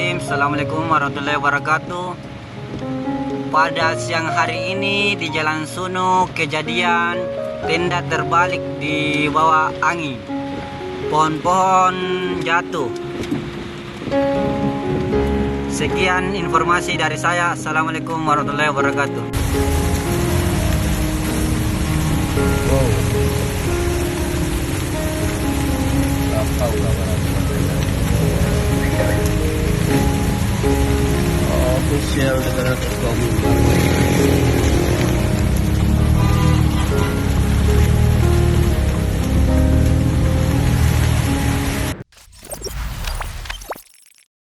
Bismillahirrahmanirrahim. Assalamualaikum warahmatullahi wabarakatuh. Pada siang hari ini di Jalan Sunu kejadian tenda terbalik di bawah angin. Pohon-pohon jatuh. Sekian informasi dari saya. Assalamualaikum warahmatullahi wabarakatuh. Wow. Tahu official dengan